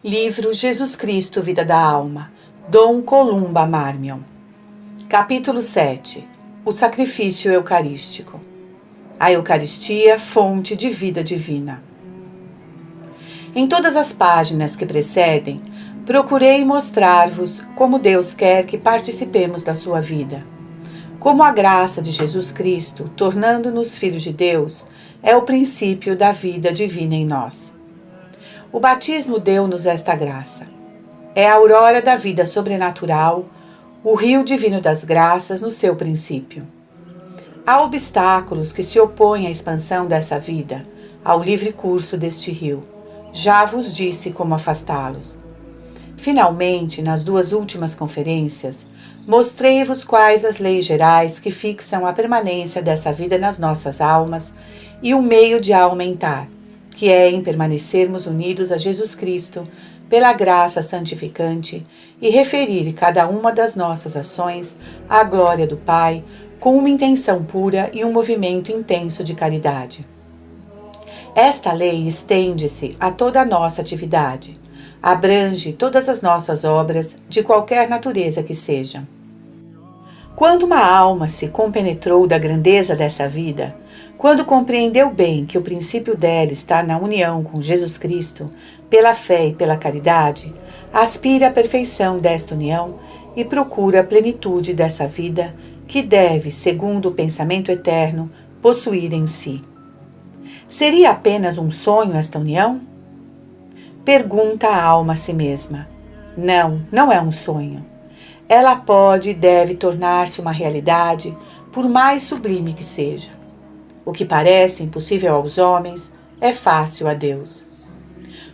Livro Jesus Cristo, Vida da Alma, Dom Columba Marmion. Capítulo 7. O Sacrifício Eucarístico. A Eucaristia, fonte de vida divina. Em todas as páginas que precedem, procurei mostrar-vos como Deus quer que participemos da sua vida. Como a graça de Jesus Cristo, tornando-nos filhos de Deus, é o princípio da vida divina em nós. O batismo deu-nos esta graça. É a aurora da vida sobrenatural, o rio divino das graças no seu princípio. Há obstáculos que se opõem à expansão dessa vida, ao livre curso deste rio. Já vos disse como afastá-los. Finalmente, nas duas últimas conferências, mostrei-vos quais as leis gerais que fixam a permanência dessa vida nas nossas almas e o meio de a aumentar, que é em permanecermos unidos a Jesus Cristo pela graça santificante e referir cada uma das nossas ações à glória do Pai com uma intenção pura e um movimento intenso de caridade. Esta lei estende-se a toda a nossa atividade, abrange todas as nossas obras de qualquer natureza que sejam. Quando uma alma se compenetrou da grandeza dessa vida, quando compreendeu bem que o princípio dela está na união com Jesus Cristo, pela fé e pela caridade, aspira à perfeição desta união e procura a plenitude dessa vida que deve, segundo o pensamento eterno, possuir em si. Seria apenas um sonho esta união? Pergunta a alma a si mesma. Não, não é um sonho. Ela pode e deve tornar-se uma realidade, por mais sublime que seja. O que parece impossível aos homens é fácil a Deus.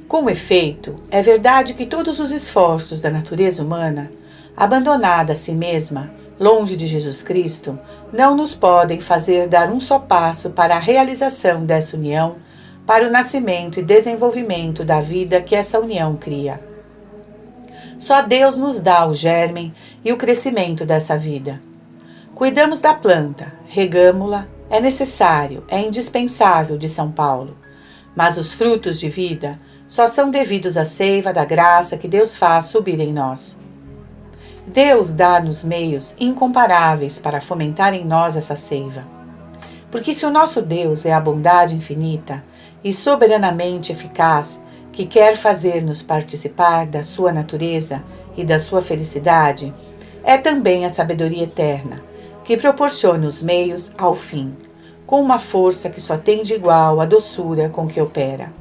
Com efeito, é verdade que todos os esforços da natureza humana, abandonada a si mesma, longe de Jesus Cristo, não nos podem fazer dar um só passo para a realização dessa união, para o nascimento e desenvolvimento da vida que essa união cria. Só Deus nos dá o germe e o crescimento dessa vida. Cuidamos da planta, regamo-la, é necessário, é indispensável, de São Paulo. Mas os frutos de vida só são devidos à seiva da graça que Deus faz subir em nós. Deus dá-nos meios incomparáveis para fomentar em nós essa seiva. Porque se o nosso Deus é a bondade infinita e soberanamente eficaz, que quer fazer-nos participar da sua natureza e da sua felicidade, é também a sabedoria eterna, que proporciona os meios ao fim, com uma força que só tem de igual a doçura com que opera.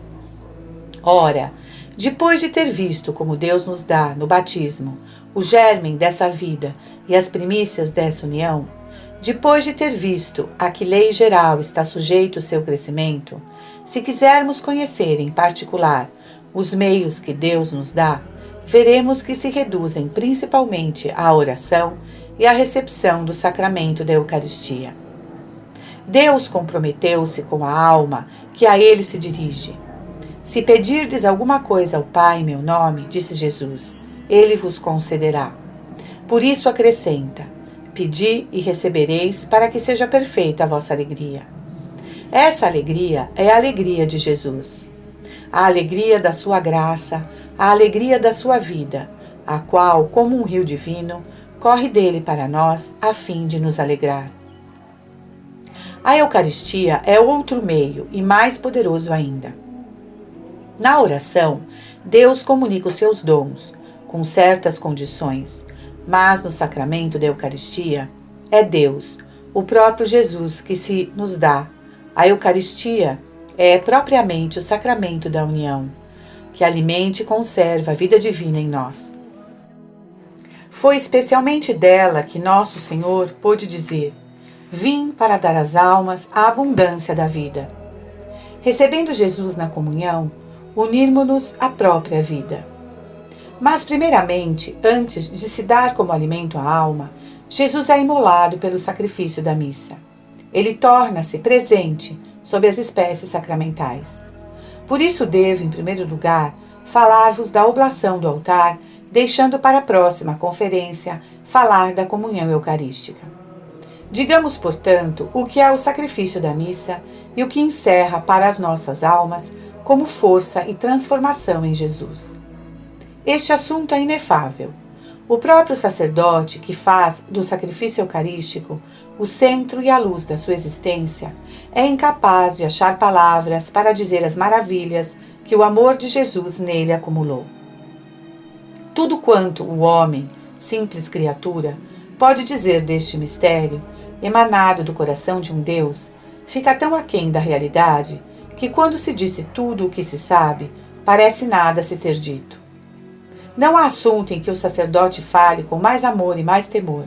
Ora, depois de ter visto como Deus nos dá, no batismo, o germe dessa vida e as primícias dessa união, depois de ter visto a que lei geral está sujeito o seu crescimento, se quisermos conhecer em particular os meios que Deus nos dá, veremos que se reduzem principalmente à oração e à recepção do sacramento da Eucaristia. Deus comprometeu-se com a alma que a Ele se dirige. Se pedirdes alguma coisa ao Pai em meu nome, disse Jesus, Ele vos concederá. Por isso acrescenta, pedi e recebereis para que seja perfeita a vossa alegria. Essa alegria é a alegria de Jesus. A alegria da sua graça, a alegria da sua vida, a qual, como um rio divino, corre dele para nós a fim de nos alegrar. A Eucaristia é outro meio e mais poderoso ainda. Na oração, Deus comunica os seus dons, com certas condições, mas no sacramento da Eucaristia, é Deus, o próprio Jesus, que se nos dá. A Eucaristia é propriamente o sacramento da união, que alimenta e conserva a vida divina em nós. Foi especialmente dela que nosso Senhor pôde dizer: vim para dar às almas a abundância da vida. Recebendo Jesus na comunhão, unirmo-nos à própria vida. Mas, primeiramente, antes de se dar como alimento à alma, Jesus é imolado pelo sacrifício da missa. Ele torna-se presente sob as espécies sacramentais. Por isso devo, em primeiro lugar, falar-vos da oblação do altar, deixando para a próxima conferência falar da comunhão eucarística. Digamos, portanto, o que é o sacrifício da missa e o que encerra para as nossas almas como força e transformação em Jesus. Este assunto é inefável. O próprio sacerdote, que faz do sacrifício eucarístico o centro e a luz da sua existência, é incapaz de achar palavras para dizer as maravilhas que o amor de Jesus nele acumulou. Tudo quanto o homem, simples criatura, pode dizer deste mistério, emanado do coração de um Deus, fica tão aquém da realidade que, quando se disse tudo o que se sabe, parece nada se ter dito. Não há assunto em que o sacerdote fale com mais amor e mais temor.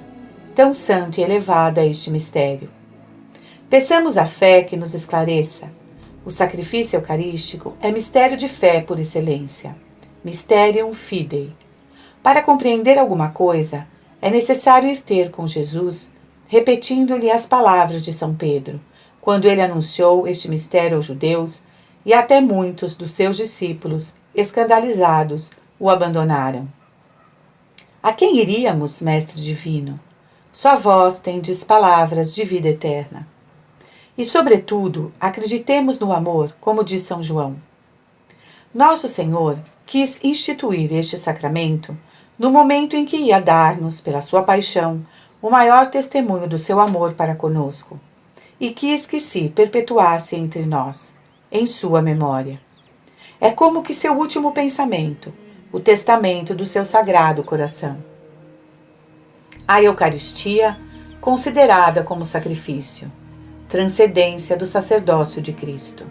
Tão santo e elevado é este mistério. Peçamos a fé que nos esclareça. O sacrifício eucarístico é mistério de fé por excelência. Mysterium fidei. Para compreender alguma coisa, é necessário ir ter com Jesus, repetindo-lhe as palavras de São Pedro, quando ele anunciou este mistério aos judeus, e até muitos dos seus discípulos, escandalizados, o abandonaram. A quem iríamos, Mestre Divino? Só vós tendes palavras de vida eterna. E, sobretudo, acreditemos no amor, como diz São João. Nosso Senhor quis instituir este sacramento no momento em que ia dar-nos, pela sua paixão, o maior testemunho do seu amor para conosco, e quis que se perpetuasse entre nós, em sua memória. É como que seu último pensamento, o testamento do seu sagrado coração. A Eucaristia, considerada como sacrifício, transcendência do sacerdócio de Cristo.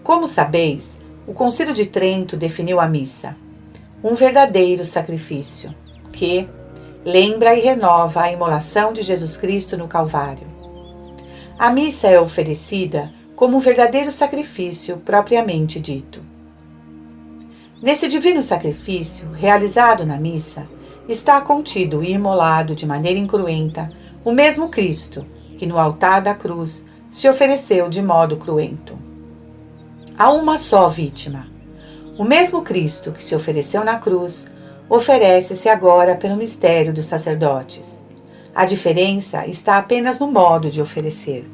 Como sabeis, o Concílio de Trento definiu a missa, um verdadeiro sacrifício, que lembra e renova a imolação de Jesus Cristo no Calvário. A missa é oferecida como um verdadeiro sacrifício propriamente dito. Nesse divino sacrifício, realizado na missa, está contido e imolado de maneira incruenta o mesmo Cristo que no altar da cruz se ofereceu de modo cruento. Há uma só vítima. O mesmo Cristo que se ofereceu na cruz oferece-se agora pelo mistério dos sacerdotes. A diferença está apenas no modo de oferecer.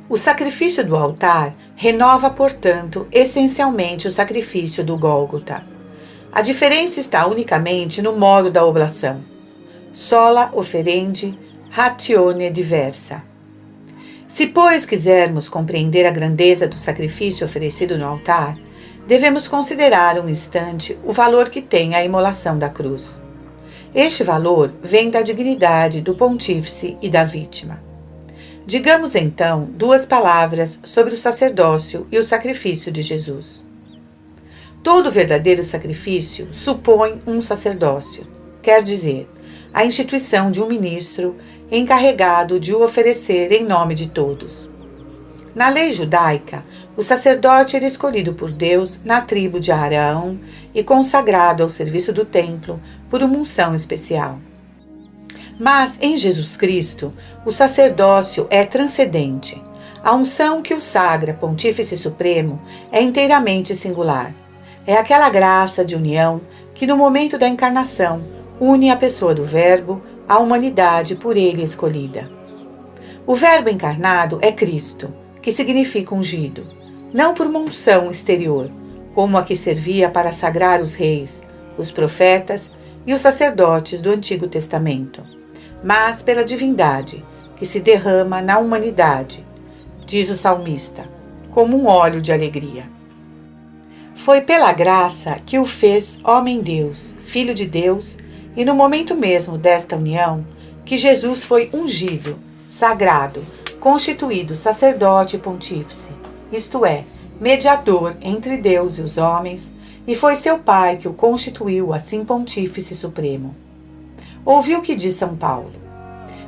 O sacrifício do altar renova, portanto, essencialmente o sacrifício do Gólgota. A diferença está unicamente no modo da oblação. Sola oferendi ratione diversa. Se, pois, quisermos compreender a grandeza do sacrifício oferecido no altar, devemos considerar um instante o valor que tem a imolação da cruz. Este valor vem da dignidade do pontífice e da vítima. Digamos então duas palavras sobre o sacerdócio e o sacrifício de Jesus. Todo verdadeiro sacrifício supõe um sacerdócio, quer dizer, a instituição de um ministro encarregado de o oferecer em nome de todos. Na lei judaica, o sacerdote era escolhido por Deus na tribo de Arão e consagrado ao serviço do templo por uma unção especial. Mas, em Jesus Cristo, o sacerdócio é transcendente. A unção que o sagra Pontífice Supremo é inteiramente singular. É aquela graça de união que, no momento da encarnação, une a pessoa do Verbo à humanidade por ele escolhida. O Verbo encarnado é Cristo, que significa ungido, não por uma unção exterior, como a que servia para sagrar os reis, os profetas e os sacerdotes do Antigo Testamento, mas pela divindade, que se derrama na humanidade, diz o salmista, como um óleo de alegria. Foi pela graça que o fez homem-Deus, Filho de Deus, e no momento mesmo desta união, que Jesus foi ungido, sagrado, constituído sacerdote e pontífice, isto é, mediador entre Deus e os homens, e foi seu Pai que o constituiu assim pontífice supremo. Ouviu o que diz São Paulo.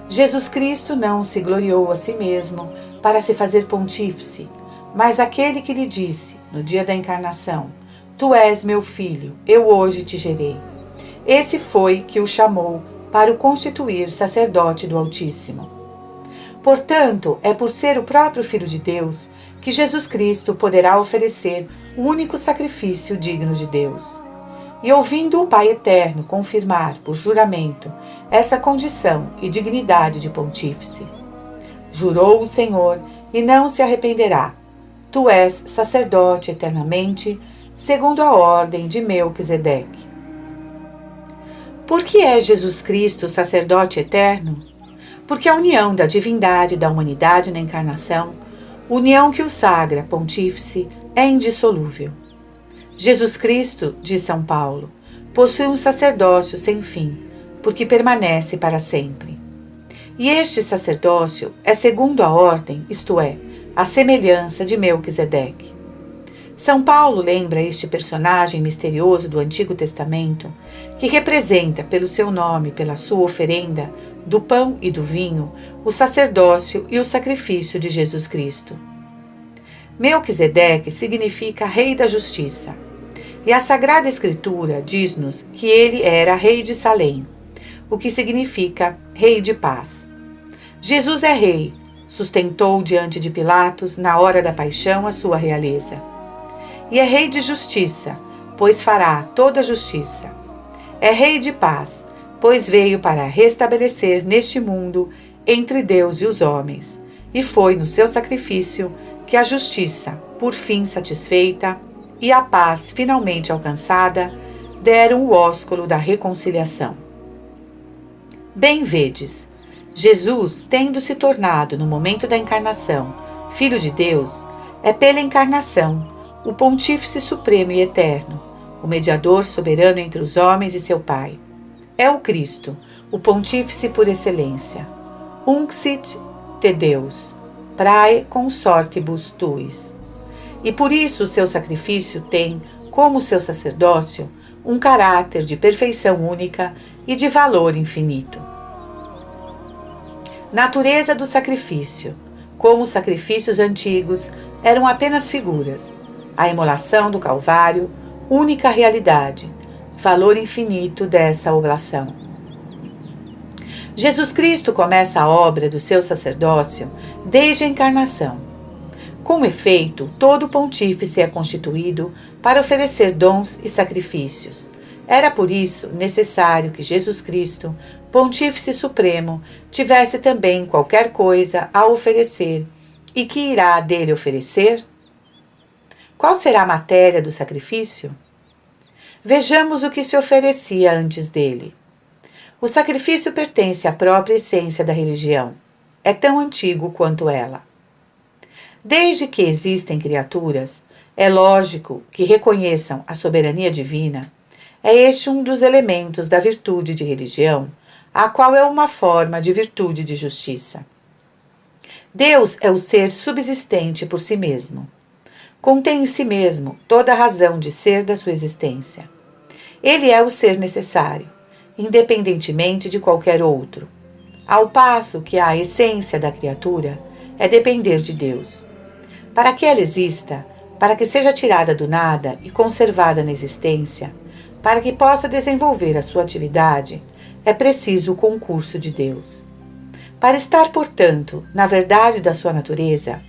Jesus Cristo não se gloriou a si mesmo para se fazer pontífice, mas aquele que lhe disse, no dia da encarnação, Tu és meu filho, eu hoje te gerei. Esse foi que o chamou para o constituir sacerdote do Altíssimo. Portanto, é por ser o próprio Filho de Deus que Jesus Cristo poderá oferecer o único sacrifício digno de Deus. E ouvindo o Pai Eterno confirmar, por juramento, essa condição e dignidade de pontífice. Jurou o Senhor e não se arrependerá. Tu és sacerdote eternamente, segundo a ordem de Melquisedeque. Por que é Jesus Cristo sacerdote eterno? Porque a união da divindade e da humanidade na encarnação, união que o sagra pontífice, é indissolúvel. Jesus Cristo, diz São Paulo, possui um sacerdócio sem fim, porque permanece para sempre. E este sacerdócio é segundo a ordem, isto é, a semelhança de Melquisedeque. São Paulo lembra este personagem misterioso do Antigo Testamento, que representa pelo seu nome, pela sua oferenda, do pão e do vinho, o sacerdócio e o sacrifício de Jesus Cristo. Melquisedeque significa Rei da Justiça, e a Sagrada Escritura diz-nos que ele era Rei de Salém, o que significa Rei de Paz. Jesus é Rei, sustentou diante de Pilatos, na hora da paixão, a sua realeza. E é Rei de Justiça, pois fará toda a justiça. É Rei de Paz, pois veio para restabelecer neste mundo, entre Deus e os homens, e foi no seu sacrifício que a justiça, por fim satisfeita, e a paz finalmente alcançada, deram o ósculo da reconciliação. Bem vedes, Jesus, tendo se tornado no momento da encarnação Filho de Deus, é pela encarnação o Pontífice Supremo e Eterno, o mediador soberano entre os homens e seu Pai. É o Cristo, o Pontífice por excelência. Unxit te Deus, prae consortibus tuis. E por isso o seu sacrifício tem, como o seu sacerdócio, um caráter de perfeição única e de valor infinito. Natureza do sacrifício. Como os sacrifícios antigos eram apenas figuras, a imolação do Calvário, única realidade, valor infinito dessa oblação. Jesus Cristo começa a obra do seu sacerdócio desde a encarnação. Com efeito, todo pontífice é constituído para oferecer dons e sacrifícios. Era por isso necessário que Jesus Cristo, Pontífice Supremo, tivesse também qualquer coisa a oferecer. E que irá dele oferecer? Qual será a matéria do sacrifício? Vejamos o que se oferecia antes dele. O sacrifício pertence à própria essência da religião. É tão antigo quanto ela. Desde que existem criaturas, é lógico que reconheçam a soberania divina. É este um dos elementos da virtude de religião, a qual é uma forma de virtude de justiça. Deus é o ser subsistente por si mesmo. Contém em si mesmo toda a razão de ser da sua existência. Ele é o ser necessário, independentemente de qualquer outro, ao passo que a essência da criatura é depender de Deus. Para que ela exista, para que seja tirada do nada e conservada na existência, para que possa desenvolver a sua atividade, é preciso o concurso de Deus. Para estar, portanto, na verdade da sua natureza,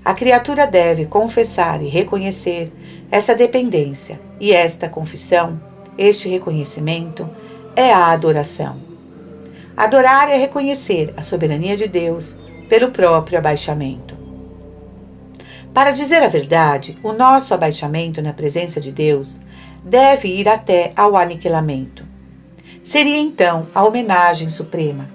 a criatura deve confessar e reconhecer essa dependência, e esta confissão, este reconhecimento, é a adoração. Adorar é reconhecer a soberania de Deus pelo próprio abaixamento. Para dizer a verdade, o nosso abaixamento na presença de Deus deve ir até ao aniquilamento. Seria então a homenagem suprema,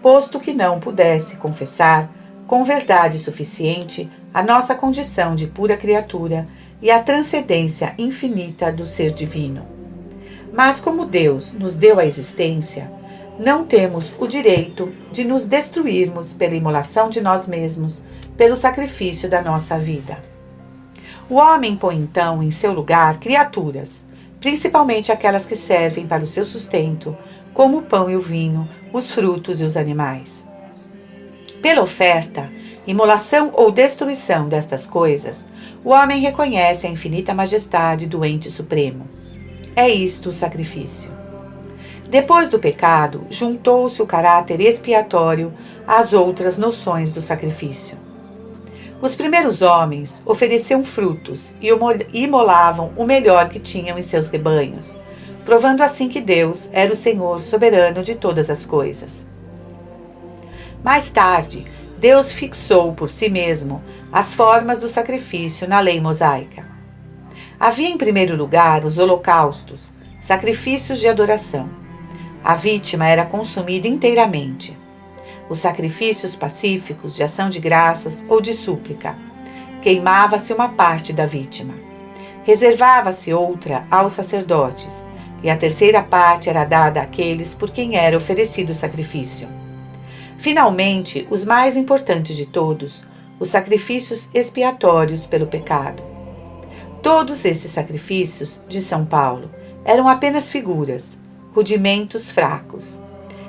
posto que não pudesse confessar com verdade suficiente a nossa condição de pura criatura e a transcendência infinita do ser divino. Mas como Deus nos deu a existência, não temos o direito de nos destruirmos pela imolação de nós mesmos, pelo sacrifício da nossa vida. O homem põe então em seu lugar criaturas, principalmente aquelas que servem para o seu sustento, como o pão e o vinho, os frutos e os animais. Pela oferta, imolação ou destruição destas coisas, o homem reconhece a infinita majestade do ente supremo. É isto o sacrifício. Depois do pecado, juntou-se o caráter expiatório às outras noções do sacrifício. Os primeiros homens ofereciam frutos e imolavam o melhor que tinham em seus rebanhos, provando assim que Deus era o Senhor soberano de todas as coisas. Mais tarde, Deus fixou por si mesmo as formas do sacrifício na lei mosaica. Havia em primeiro lugar os holocaustos, sacrifícios de adoração. A vítima era consumida inteiramente. Os sacrifícios pacíficos de ação de graças ou de súplica. Queimava-se uma parte da vítima. Reservava-se outra aos sacerdotes, e a terceira parte era dada àqueles por quem era oferecido o sacrifício. Finalmente, os mais importantes de todos, os sacrifícios expiatórios pelo pecado. Todos esses sacrifícios, de São Paulo, eram apenas figuras, rudimentos fracos.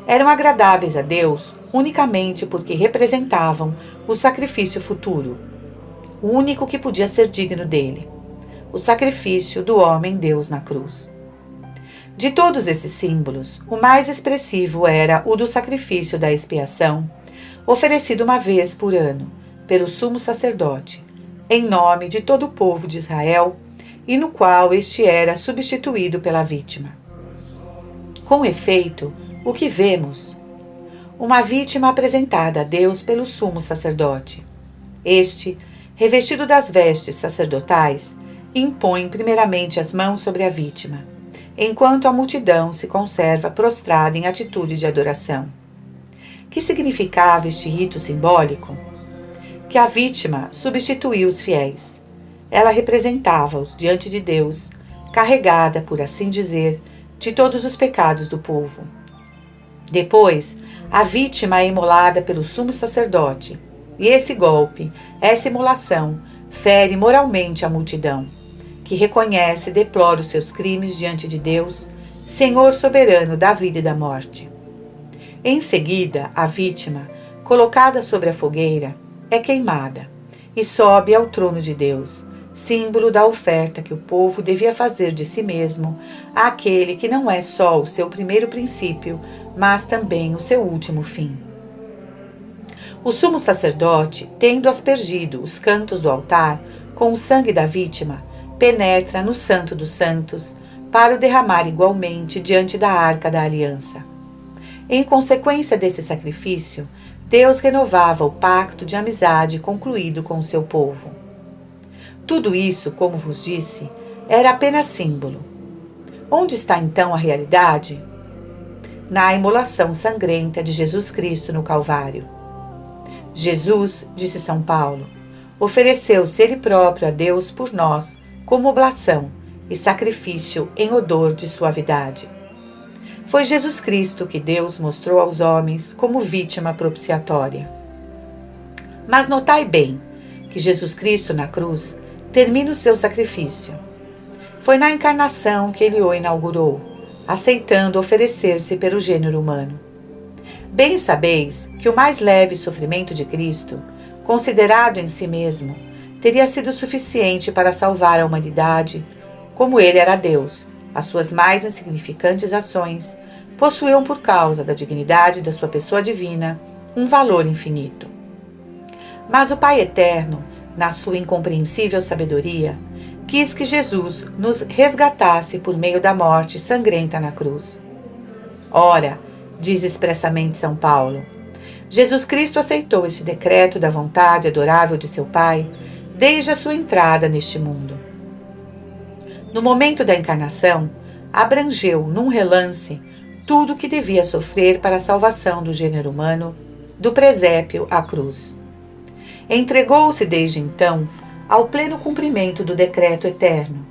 Eram agradáveis a Deus unicamente porque representavam o sacrifício futuro, o único que podia ser digno dele, o sacrifício do homem-Deus na cruz. De todos esses símbolos, o mais expressivo era o do sacrifício da expiação, oferecido uma vez por ano pelo sumo sacerdote, em nome de todo o povo de Israel, e no qual este era substituído pela vítima. Com efeito, o que vemos? Uma vítima apresentada a Deus pelo sumo sacerdote. Este, revestido das vestes sacerdotais, impõe primeiramente as mãos sobre a vítima, enquanto a multidão se conserva prostrada em atitude de adoração. Que significava este rito simbólico? Que a vítima substituiu os fiéis. Ela representava-os diante de Deus, carregada, por assim dizer, de todos os pecados do povo. Depois, a vítima é imolada pelo sumo sacerdote, e esse golpe, essa imolação, fere moralmente a multidão, que reconhece e deplora os seus crimes diante de Deus, Senhor soberano da vida e da morte. Em seguida, a vítima, colocada sobre a fogueira, é queimada e sobe ao trono de Deus, símbolo da oferta que o povo devia fazer de si mesmo àquele que não é só o seu primeiro princípio, mas também o seu último fim. O sumo sacerdote, tendo aspergido os cantos do altar com o sangue da vítima, penetra no Santo dos Santos para o derramar igualmente diante da Arca da Aliança. Em consequência desse sacrifício, Deus renovava o pacto de amizade concluído com o seu povo. Tudo isso, como vos disse, era apenas símbolo. Onde está então a realidade? Na imolação sangrenta de Jesus Cristo no Calvário. Jesus, disse São Paulo, ofereceu-se ele próprio a Deus por nós, como oblação e sacrifício em odor de suavidade. Foi Jesus Cristo que Deus mostrou aos homens como vítima propiciatória. Mas notai bem que Jesus Cristo na cruz termina o seu sacrifício. Foi na encarnação que ele o inaugurou, aceitando oferecer-se pelo gênero humano. Bem sabeis que o mais leve sofrimento de Cristo, considerado em si mesmo, teria sido suficiente para salvar a humanidade, como ele era Deus. As suas mais insignificantes ações possuíam, por causa da dignidade da sua pessoa divina, um valor infinito. Mas o Pai Eterno, na sua incompreensível sabedoria, quis que Jesus nos resgatasse por meio da morte sangrenta na cruz. Ora, diz expressamente São Paulo, Jesus Cristo aceitou este decreto da vontade adorável de seu Pai desde a sua entrada neste mundo. No momento da encarnação, abrangeu num relance tudo o que devia sofrer para a salvação do gênero humano, do presépio à cruz. Entregou-se desde então ao pleno cumprimento do decreto eterno.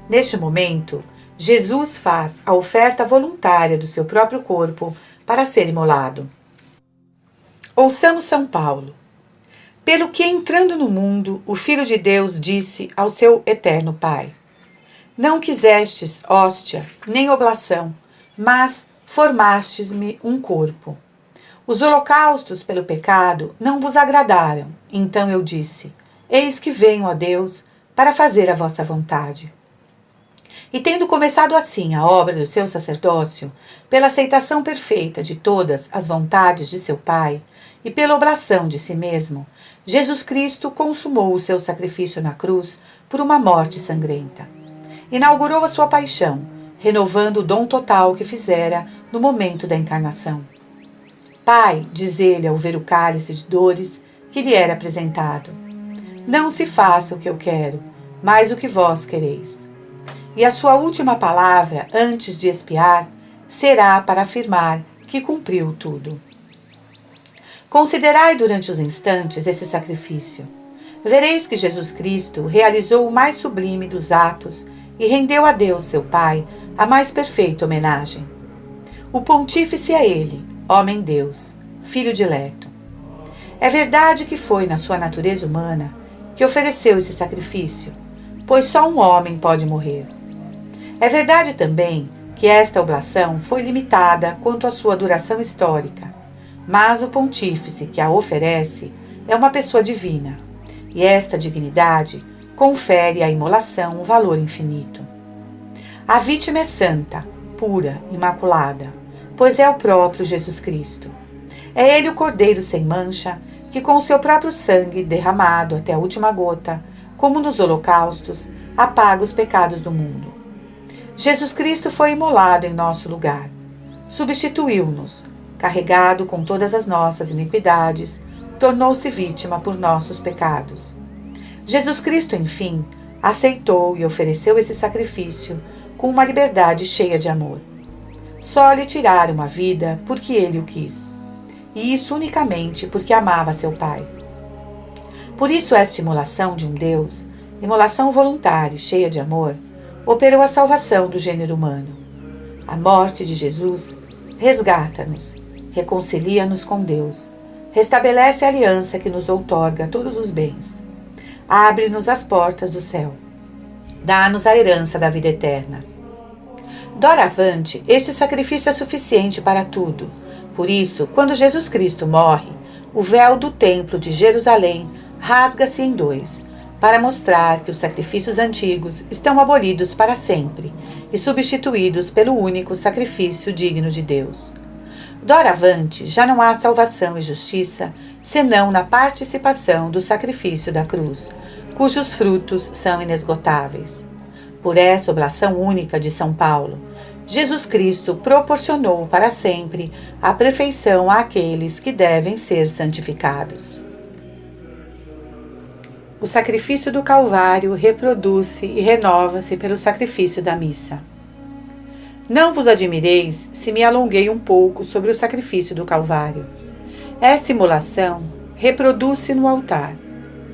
Neste momento, Jesus faz a oferta voluntária do seu próprio corpo para ser imolado. Ouçamos São Paulo. Pelo que, entrando no mundo, o Filho de Deus disse ao seu eterno Pai: Não quisestes hóstia, nem oblação, mas formastes-me um corpo. Os holocaustos pelo pecado não vos agradaram. Então eu disse: Eis que venho, ó Deus, para fazer a vossa vontade. E tendo começado assim a obra do seu sacerdócio, pela aceitação perfeita de todas as vontades de seu Pai, e pela oblação de si mesmo, Jesus Cristo consumou o seu sacrifício na cruz por uma morte sangrenta. Inaugurou a sua paixão, renovando o dom total que fizera no momento da encarnação. Pai, diz ele ao ver o cálice de dores que lhe era apresentado, não se faça o que eu quero, mais o que vós quereis. E a sua última palavra, antes de expiar, será para afirmar que cumpriu tudo. Considerai durante os instantes esse sacrifício. Vereis que Jesus Cristo realizou o mais sublime dos atos e rendeu a Deus, seu Pai, a mais perfeita homenagem. O pontífice é ele, homem-deus, filho dileto. É verdade que foi na sua natureza humana que ofereceu esse sacrifício, pois só um homem pode morrer. É verdade também que esta oblação foi limitada quanto à sua duração histórica, mas o pontífice que a oferece é uma pessoa divina, e esta dignidade confere à imolação um valor infinito. A vítima é santa, pura, imaculada, pois é o próprio Jesus Cristo. É ele o Cordeiro sem mancha, que com seu próprio sangue derramado até a última gota, como nos holocaustos, apaga os pecados do mundo. Jesus Cristo foi imolado em nosso lugar. Substituiu-nos, carregado com todas as nossas iniquidades, tornou-se vítima por nossos pecados. Jesus Cristo, enfim, aceitou e ofereceu esse sacrifício com uma liberdade cheia de amor. Só lhe tiraram uma vida porque ele o quis, e isso unicamente porque amava seu Pai. Por isso esta imolação de um Deus, imolação voluntária e cheia de amor, operou a salvação do gênero humano. A morte de Jesus resgata-nos, reconcilia-nos com Deus, restabelece a aliança que nos outorga todos os bens, abre-nos as portas do céu, dá-nos a herança da vida eterna. Doravante, este sacrifício é suficiente para tudo. Por isso, quando Jesus Cristo morre, o véu do templo de Jerusalém rasga-se em dois, para mostrar que os sacrifícios antigos estão abolidos para sempre e substituídos pelo único sacrifício digno de Deus. Doravante, já não há salvação e justiça senão na participação do sacrifício da cruz, cujos frutos são inesgotáveis. Por essa oblação única de São Paulo, Jesus Cristo proporcionou para sempre a perfeição àqueles que devem ser santificados. O sacrifício do Calvário reproduz-se e renova-se pelo sacrifício da missa. Não vos admireis se me alonguei um pouco sobre o sacrifício do Calvário. Essa imolação reproduz-se no altar.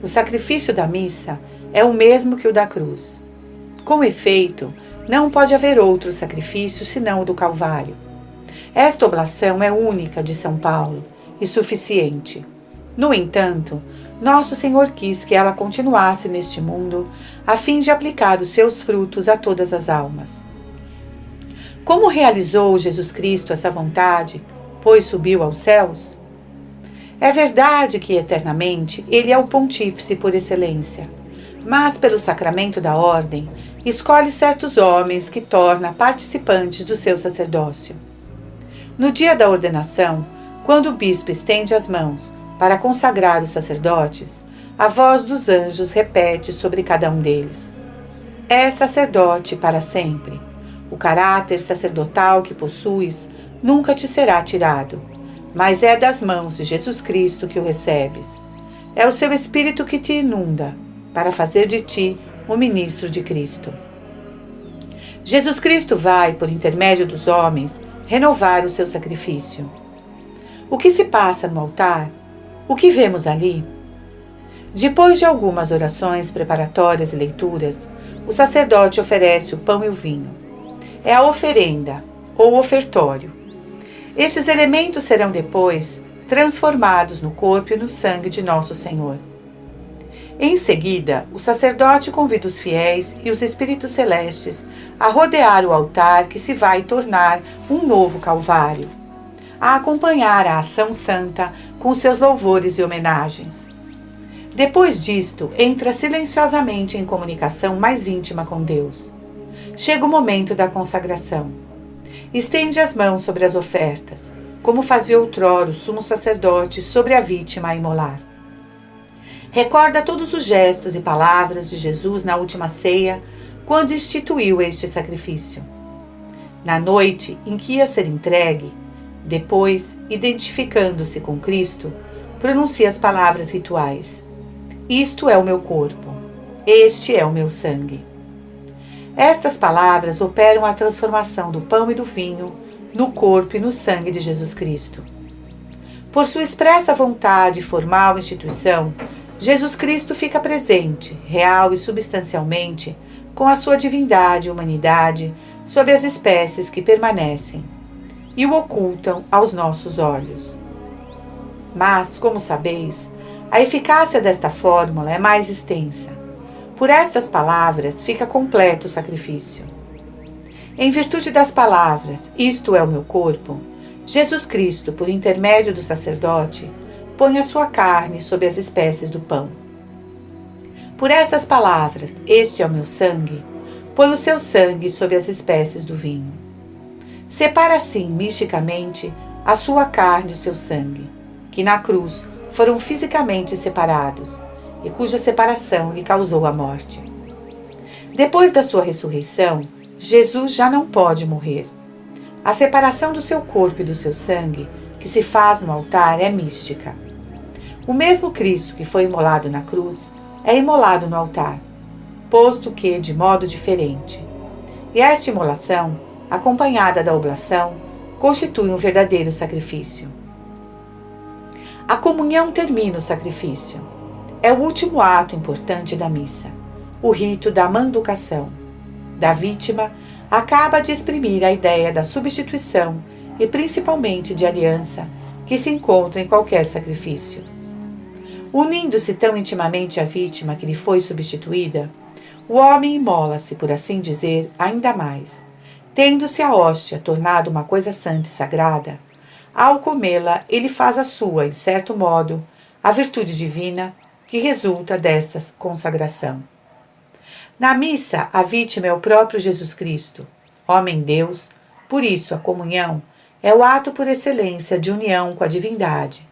O sacrifício da missa é o mesmo que o da cruz. Com efeito, não pode haver outro sacrifício senão o do Calvário. Esta oblação é única de São Paulo e suficiente. No entanto, Nosso Senhor quis que ela continuasse neste mundo, a fim de aplicar os seus frutos a todas as almas. Como realizou Jesus Cristo essa vontade, pois subiu aos céus? É verdade que, eternamente, ele é o pontífice por excelência, mas, pelo sacramento da ordem, escolhe certos homens que torna participantes do seu sacerdócio. No dia da ordenação, quando o bispo estende as mãos para consagrar os sacerdotes, a voz dos anjos repete sobre cada um deles: é sacerdote para sempre. O caráter sacerdotal que possuis nunca te será tirado, mas é das mãos de Jesus Cristo que o recebes. É o seu Espírito que te inunda, para fazer de ti o ministro de Cristo. Jesus Cristo vai, por intermédio dos homens, renovar o seu sacrifício. O que se passa no altar? O que vemos ali? Depois de algumas orações preparatórias e leituras, o sacerdote oferece o pão e o vinho. É a oferenda, ou ofertório. Estes elementos serão depois transformados no corpo e no sangue de Nosso Senhor. Em seguida, o sacerdote convida os fiéis e os espíritos celestes a rodear o altar que se vai tornar um novo Calvário, a acompanhar a ação santa com seus louvores e homenagens. Depois disto, entra silenciosamente em comunicação mais íntima com Deus. Chega o momento da consagração. Estende as mãos sobre as ofertas, como fazia outrora o sumo sacerdote sobre a vítima a imolar. Recorda todos os gestos e palavras de Jesus na última ceia, quando instituiu este sacrifício. Na noite em que ia ser entregue, depois, identificando-se com Cristo, pronuncia as palavras rituais: isto é o meu corpo. Este é o meu sangue. Estas palavras operam a transformação do pão e do vinho no corpo e no sangue de Jesus Cristo. Por sua expressa vontade e formal instituição, Jesus Cristo fica presente, real e substancialmente, com a sua divindade e humanidade sob as espécies que permanecem e o ocultam aos nossos olhos. Mas, como sabeis, a eficácia desta fórmula é mais extensa. Por estas palavras fica completo o sacrifício. Em virtude das palavras, isto é o meu corpo, Jesus Cristo, por intermédio do sacerdote, põe a sua carne sob as espécies do pão. Por estas palavras, este é o meu sangue, põe o seu sangue sob as espécies do vinho. Separa assim, misticamente, a sua carne e o seu sangue, que na cruz foram fisicamente separados, e cuja separação lhe causou a morte. Depois da sua ressurreição, Jesus já não pode morrer. A separação do seu corpo e do seu sangue, que se faz no altar, é mística. O mesmo Cristo que foi imolado na cruz é imolado no altar, posto que de modo diferente. E esta imolação, acompanhada da oblação, constitui um verdadeiro sacrifício. A comunhão termina o sacrifício. É o último ato importante da missa, o rito da manducação. Da vítima, acaba de exprimir a ideia da substituição e principalmente de aliança que se encontra em qualquer sacrifício. Unindo-se tão intimamente à vítima que lhe foi substituída, o homem imola-se, por assim dizer, ainda mais, tendo-se a hóstia tornado uma coisa santa e sagrada. Ao comê-la, ele faz a sua, em certo modo, a virtude divina que resulta desta consagração. Na missa, a vítima é o próprio Jesus Cristo, homem-Deus, por isso a comunhão é o ato por excelência de união com a divindade.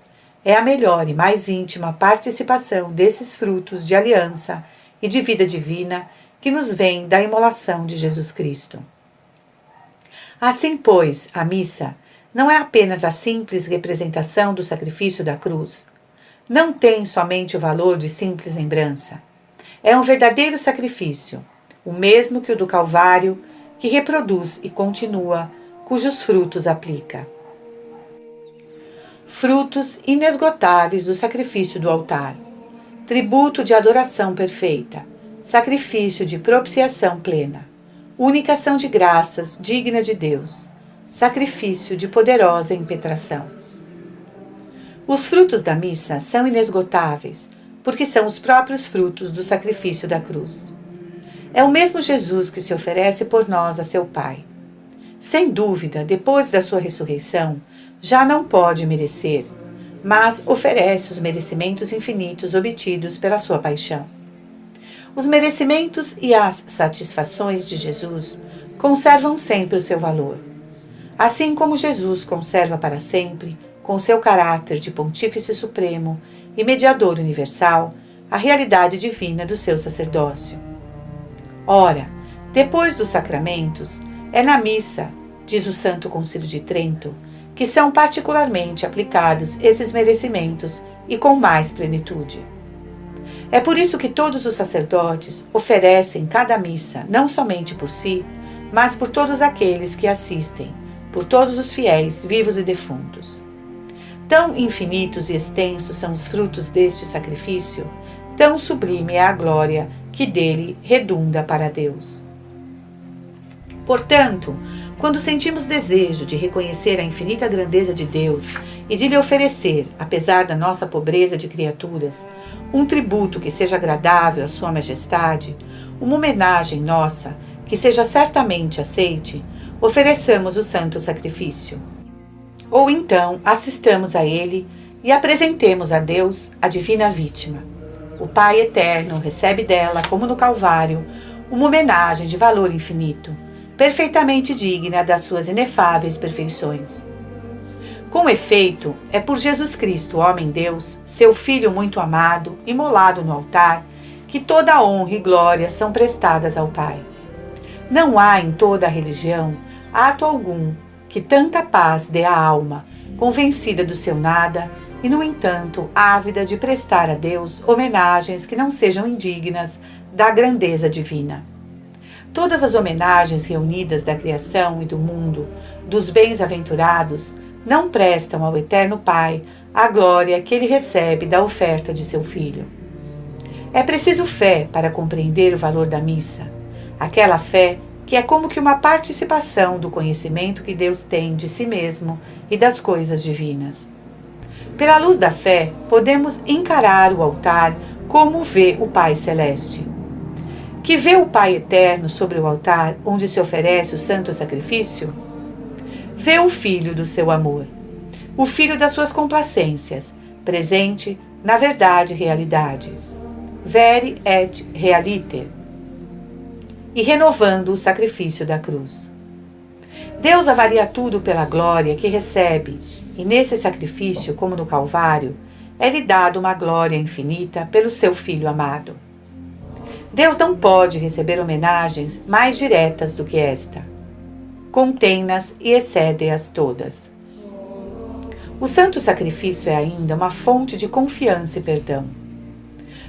É a melhor e mais íntima participação desses frutos de aliança e de vida divina que nos vem da imolação de Jesus Cristo. Assim, pois, a missa não é apenas a simples representação do sacrifício da cruz. Não tem somente o valor de simples lembrança. É um verdadeiro sacrifício, o mesmo que o do Calvário, que reproduz e continua, cujos frutos aplica. Frutos inesgotáveis do sacrifício do altar. Tributo de adoração perfeita. Sacrifício de propiciação plena. Única ação de graças digna de Deus. Sacrifício de poderosa impetração. Os frutos da missa são inesgotáveis, porque são os próprios frutos do sacrifício da cruz. É o mesmo Jesus que se oferece por nós a seu Pai. Sem dúvida, depois da sua ressurreição, já não pode merecer, mas oferece os merecimentos infinitos obtidos pela sua paixão. Os merecimentos e as satisfações de Jesus conservam sempre o seu valor. Assim como Jesus conserva para sempre, com seu caráter de Pontífice Supremo e Mediador Universal, a realidade divina do seu sacerdócio. Ora, depois dos sacramentos, é na missa, diz o Santo Concílio de Trento, que são particularmente aplicados esses merecimentos e com mais plenitude. É por isso que todos os sacerdotes oferecem cada missa, não somente por si, mas por todos aqueles que assistem, por todos os fiéis, vivos e defuntos. Tão infinitos e extensos são os frutos deste sacrifício, tão sublime é a glória que dele redunda para Deus. Portanto, quando sentimos desejo de reconhecer a infinita grandeza de Deus e de lhe oferecer, apesar da nossa pobreza de criaturas, um tributo que seja agradável à sua majestade, uma homenagem nossa que seja certamente aceite, ofereçamos o santo sacrifício. Ou então assistamos a ele e apresentemos a Deus a divina vítima. O Pai Eterno recebe dela, como no Calvário, uma homenagem de valor infinito, perfeitamente digna das suas inefáveis perfeições. Com efeito, é por Jesus Cristo, homem-Deus, seu Filho muito amado, imolado no altar, que toda a honra e glória são prestadas ao Pai. Não há em toda a religião ato algum que tanta paz dê à alma, convencida do seu nada e, no entanto, ávida de prestar a Deus homenagens que não sejam indignas da grandeza divina. Todas as homenagens reunidas da criação e do mundo, dos bens-aventurados, não prestam ao Eterno Pai a glória que ele recebe da oferta de seu Filho. É preciso fé para compreender o valor da missa, aquela fé que é como que uma participação do conhecimento que Deus tem de si mesmo e das coisas divinas. Pela luz da fé, podemos encarar o altar como vê o Pai Celeste, que vê o Pai Eterno sobre o altar onde se oferece o santo sacrifício. Vê o Filho do seu amor, o Filho das suas complacências, presente na verdade e realidade, vere et realiter, e renovando o sacrifício da cruz. Deus avalia tudo pela glória que recebe, e nesse sacrifício, como no Calvário, é-lhe dado uma glória infinita pelo seu Filho amado. Deus não pode receber homenagens mais diretas do que esta. Contém-nas e excede-as todas. O santo sacrifício é ainda uma fonte de confiança e perdão.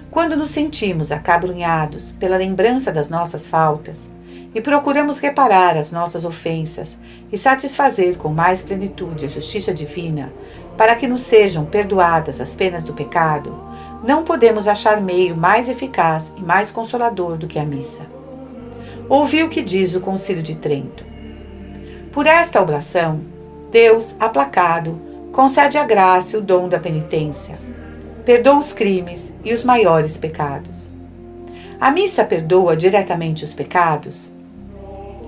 Quando nos sentimos acabrunhados pela lembrança das nossas faltas e procuramos reparar as nossas ofensas e satisfazer com mais plenitude a justiça divina para que nos sejam perdoadas as penas do pecado, não podemos achar meio mais eficaz e mais consolador do que a missa. Ouvi o que diz o Concílio de Trento. Por esta oblação, Deus, aplacado, concede a graça e o dom da penitência. Perdoa os crimes e os maiores pecados. A missa perdoa diretamente os pecados?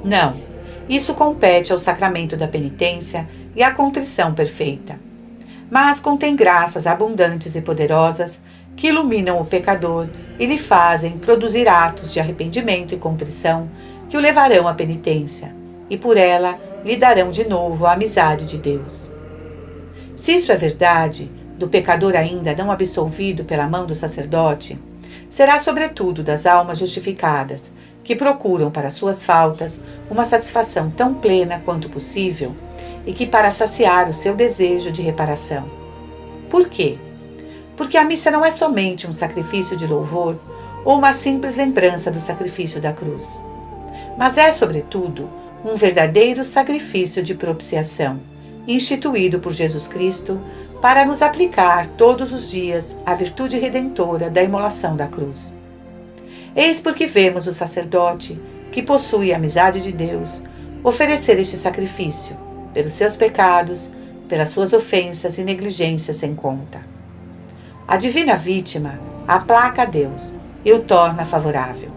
Não, isso compete ao sacramento da penitência e à contrição perfeita. Mas contém graças abundantes e poderosas que iluminam o pecador e lhe fazem produzir atos de arrependimento e contrição que o levarão à penitência, e por ela lhe darão de novo a amizade de Deus. Se isso é verdade, do pecador ainda não absolvido pela mão do sacerdote, será sobretudo das almas justificadas, que procuram para suas faltas uma satisfação tão plena quanto possível e que para saciar o seu desejo de reparação. Por quê? Porque a missa não é somente um sacrifício de louvor ou uma simples lembrança do sacrifício da cruz, mas é, sobretudo, um verdadeiro sacrifício de propiciação, instituído por Jesus Cristo para nos aplicar todos os dias a virtude redentora da imolação da cruz. Eis porque vemos o sacerdote, que possui a amizade de Deus, oferecer este sacrifício, pelos seus pecados, pelas suas ofensas e negligências sem conta. A divina vítima aplaca a Deus e o torna favorável.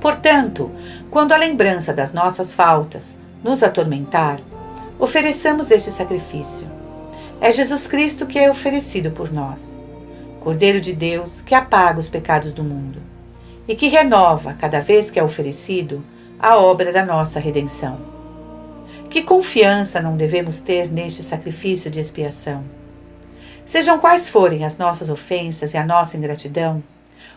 Portanto, quando a lembrança das nossas faltas nos atormentar, ofereçamos este sacrifício. É Jesus Cristo que é oferecido por nós, Cordeiro de Deus que apaga os pecados do mundo e que renova, cada vez que é oferecido, a obra da nossa redenção. Que confiança não devemos ter neste sacrifício de expiação? Sejam quais forem as nossas ofensas e a nossa ingratidão,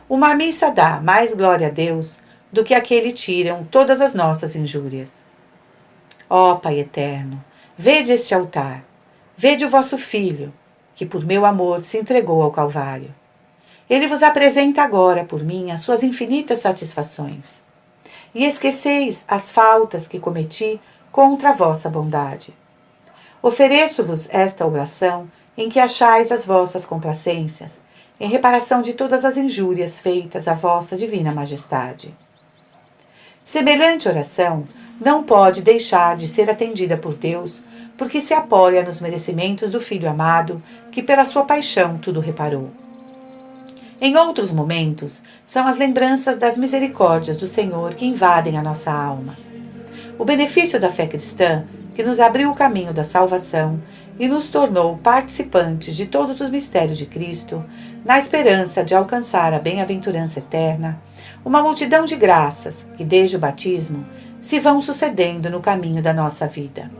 uma missa dá mais glória a Deus do que a que lhe tiram todas as nossas injúrias. Ó Pai eterno, vede este altar, vede o vosso Filho, que por meu amor se entregou ao Calvário. Ele vos apresenta agora por mim as suas infinitas satisfações. E esqueceis as faltas que cometi contra a vossa bondade. Ofereço-vos esta oblação em que achais as vossas complacências, em reparação de todas as injúrias feitas à vossa divina majestade. Semelhante oração não pode deixar de ser atendida por Deus, porque se apoia nos merecimentos do Filho amado, que pela sua paixão tudo reparou. Em outros momentos, são as lembranças das misericórdias do Senhor que invadem a nossa alma. O benefício da fé cristã, que nos abriu o caminho da salvação e nos tornou participantes de todos os mistérios de Cristo, na esperança de alcançar a bem-aventurança eterna, uma multidão de graças que, desde o batismo, se vão sucedendo no caminho da nossa vida.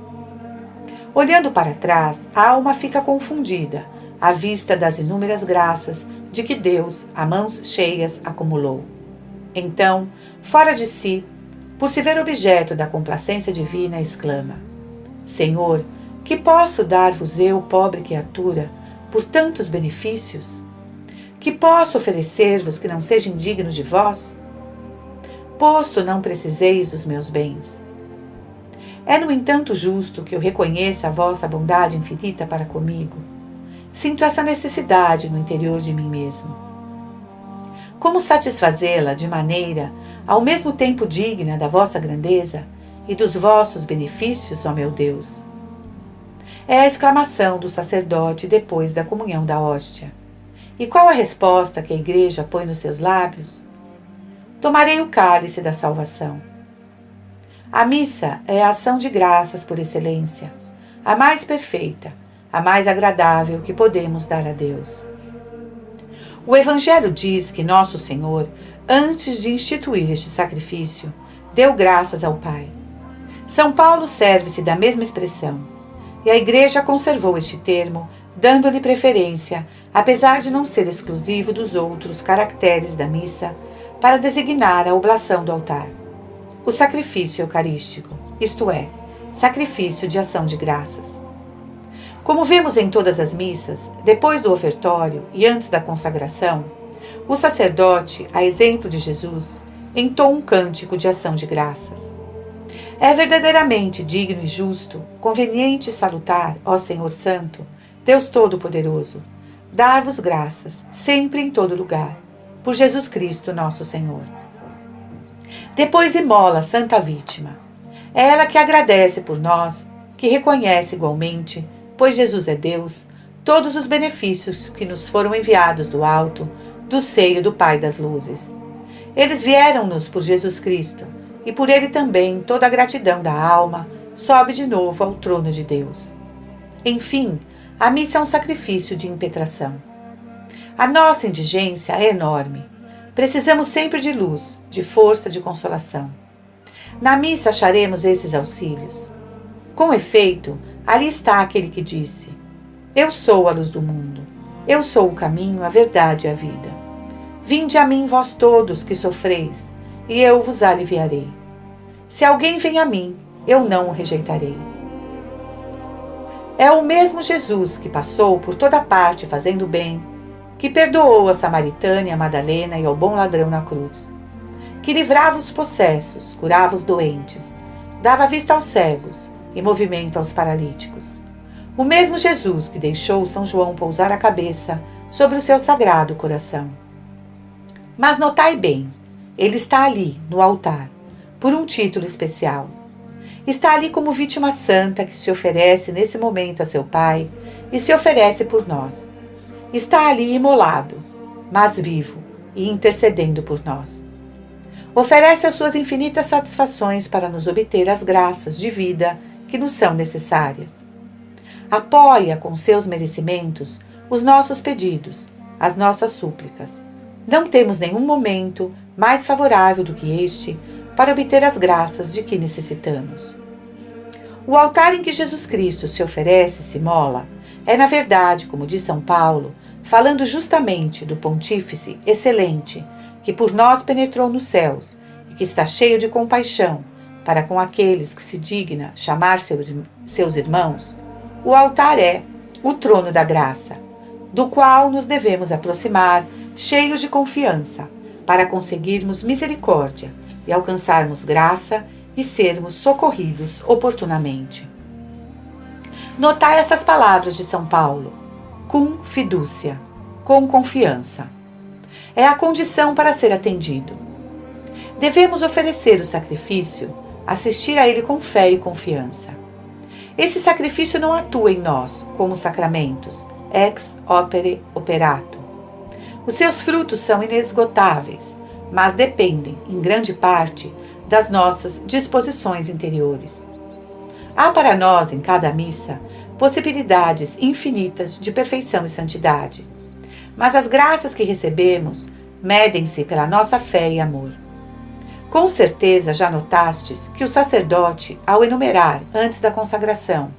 Olhando para trás, a alma fica confundida à vista das inúmeras graças de que Deus, a mãos cheias, acumulou. Então, fora de si, por se ver objeto da complacência divina, exclama: Senhor, que posso dar-vos eu, pobre criatura, por tantos benefícios? Que posso oferecer-vos que não seja indigno de vós? Posto não preciseis dos meus bens. É, no entanto, justo que eu reconheça a vossa bondade infinita para comigo. Sinto essa necessidade no interior de mim mesmo. Como satisfazê-la de maneira ao mesmo tempo digna da vossa grandeza e dos vossos benefícios, ó meu Deus? É a exclamação do sacerdote depois da comunhão da hóstia. E qual a resposta que a igreja põe nos seus lábios? Tomarei o cálice da salvação. A missa é a ação de graças por excelência, a mais perfeita, a mais agradável que podemos dar a Deus. O Evangelho diz que Nosso Senhor, antes de instituir este sacrifício, deu graças ao Pai. São Paulo serve-se da mesma expressão, e a Igreja conservou este termo, dando-lhe preferência, apesar de não ser exclusivo dos outros caracteres da missa, para designar a oblação do altar. O sacrifício eucarístico, isto é, sacrifício de ação de graças. Como vemos em todas as missas, depois do ofertório e antes da consagração, o sacerdote, a exemplo de Jesus, entoa um cântico de ação de graças. É verdadeiramente digno e justo, conveniente e salutar, ó Senhor Santo, Deus Todo-Poderoso, dar-vos graças, sempre e em todo lugar, por Jesus Cristo nosso Senhor. Depois imola a Santa Vítima. É ela que agradece por nós, que reconhece igualmente, pois Jesus é Deus, todos os benefícios que nos foram enviados do alto, do seio do Pai das Luzes. Eles vieram-nos por Jesus Cristo, e por Ele também toda a gratidão da alma sobe de novo ao trono de Deus. Enfim, a missa é um sacrifício de impetração. A nossa indigência é enorme. Precisamos sempre de luz, de força, de consolação. Na missa acharemos esses auxílios. Com efeito, ali está aquele que disse: Eu sou a luz do mundo. Eu sou o caminho, a verdade e a vida. Vinde a mim vós todos que sofreis, e eu vos aliviarei. Se alguém vem a mim, eu não o rejeitarei. É o mesmo Jesus que passou por toda parte fazendo bem, que perdoou a samaritana e a Madalena e ao bom ladrão na cruz, que livrava os possessos, curava os doentes, dava vista aos cegos e movimento aos paralíticos. O mesmo Jesus que deixou São João pousar a cabeça sobre o seu sagrado coração. Mas notai bem, ele está ali, no altar, por um título especial. Está ali como vítima santa que se oferece nesse momento a seu Pai e se oferece por nós. Está ali imolado, mas vivo e intercedendo por nós. Oferece as suas infinitas satisfações para nos obter as graças de vida que nos são necessárias. Apoia com seus merecimentos os nossos pedidos, as nossas súplicas. Não temos nenhum momento mais favorável do que este para obter as graças de que necessitamos. O altar em que Jesus Cristo se oferece e se mola é, na verdade, como diz São Paulo, falando justamente do Pontífice excelente que por nós penetrou nos céus e que está cheio de compaixão para com aqueles que se digna chamar seus irmãos. O altar é o trono da graça, do qual nos devemos aproximar cheios de confiança para conseguirmos misericórdia e alcançarmos graça e sermos socorridos oportunamente. Notai essas palavras de São Paulo: cum fiducia, com confiança. É a condição para ser atendido. Devemos oferecer o sacrifício, assistir a ele com fé e confiança. Esse sacrifício não atua em nós como sacramentos, ex opere operato. Os seus frutos são inesgotáveis, mas dependem, em grande parte, das nossas disposições interiores. Há para nós, em cada missa, possibilidades infinitas de perfeição e santidade, mas as graças que recebemos medem-se pela nossa fé e amor. Com certeza já notastes que o sacerdote, ao enumerar, antes da consagração,